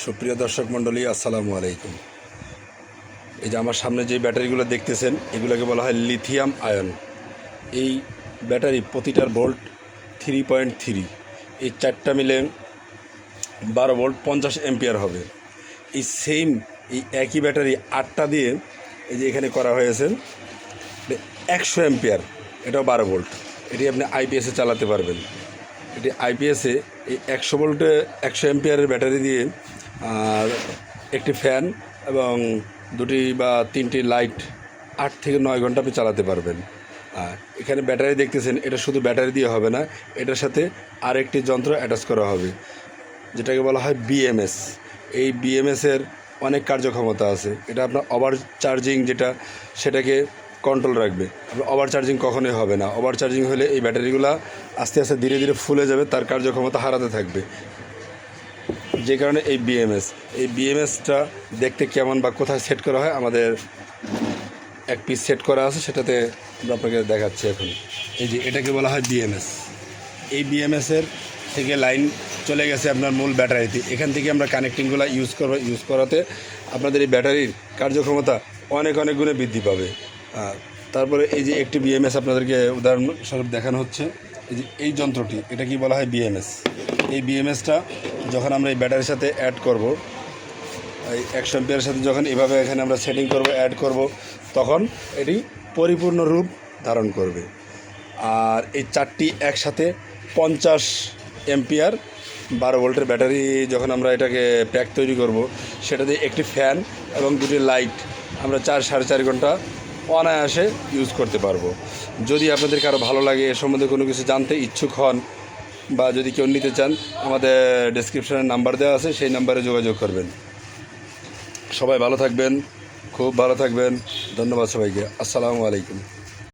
সুপ্রিয় দর্শক মণ্ডলী, আসসালামু আলাইকুম। এই যে আমার সামনে যে ব্যাটারিগুলো দেখতেছেন, এগুলোকে বলা হয় লিথিয়াম আয়ন। এই ব্যাটারি প্রতিটার ভোল্ট 3.3। এই চারটা মিলে 12 ভোল্ট 50 অ্যাম্পিয়ার হবে। এই একই ব্যাটারি 8টা দিয়ে এই যে এখানে করা হয়েছে 100 অ্যাম্পিয়ার, এটাও 12 ভোল্ট। এটি আপনি আইপিএসে চালাতে পারবেন। এটি আইপিএসে এই 100 ভোল্টে 100 অ্যাম্পিয়ারের ব্যাটারি দিয়ে আর একটি ফ্যান এবং 2টি বা 3টি লাইট 8 থেকে 9 ঘন্টা আপনি চালাতে পারবেন। আর এখানে ব্যাটারি দেখতেছেন, এটা শুধু ব্যাটারি দিয়ে হবে না, এটার সাথে আরেকটি যন্ত্র অ্যাটাচ করা হবে, যেটাকে বলা হয় বিএমএস। এই বিএমএসের অনেক কার্যক্ষমতা আছে। এটা আপনার ওভার চার্জিং সেটাকে কন্ট্রোল রাখবে। আপনার ওভার চার্জিং কখনোই হবে না। ওভার চার্জিং হলে এই ব্যাটারিগুলো আস্তে আস্তে ধীরে ধীরে ফুলে যাবে, তার কার্যক্ষমতা হারাতে থাকবে। যে কারণে এই বিএমএসটা দেখতে কেমন বা কোথায় সেট করা হয়, আমাদের এক পিস সেট করা আছে, সেটাতে আমরা আপনাকে দেখাচ্ছি এখন। এই যে এটাকে বলা হয় বিএমএস। এই বিএমএসের থেকে লাইন চলে গেছে আপনার মূল ব্যাটারিতে। এখান থেকে আমরা কানেক্টিংগুলো ইউজ করাতে আপনাদের এই ব্যাটারির কার্যক্ষমতা অনেক গুণে বৃদ্ধি পাবে। তারপরে এই যে একটি বিএমএস আপনাদেরকে উদাহরণস্বরূপ দেখানো হচ্ছে। এই যে এই যন্ত্রটি, এটা কি বলা হয় বিএমএস। এই বিএমএসটা যখন আমরা এই ব্যাটারির সাথে অ্যাড করব, এই 100 অ্যাম্পিয়ারের সাথে যখন এভাবে এখানে আমরা সেটিং করব, অ্যাড করব, তখন এটি পরিপূর্ণ রূপ ধারণ করবে। আর এই চারটি একসাথে 50 অ্যাম্পিয়ার 12 ভোল্টের ব্যাটারি যখন আমরা এটাকে প্যাক তৈরি করব, সেটা দিয়ে একটি ফ্যান এবং 2টি লাইট আমরা 4-4.5 ঘন্টা অনায়াসে ইউজ করতে পারবো। যদি আপনাদের কারো ভালো লাগে, এর সম্বন্ধে কোনো কিছু জানতে ইচ্ছুক হন বা যদি কেউ নিতে চান, আমাদের ডেসক্রিপশনে নাম্বার দেওয়া আছে, সেই নাম্বারে যোগাযোগ করবেন। সবাই ভালো থাকবেন, খুব ভালো থাকবেন। ধন্যবাদ সবাইকে। আসসালামু আলাইকুম।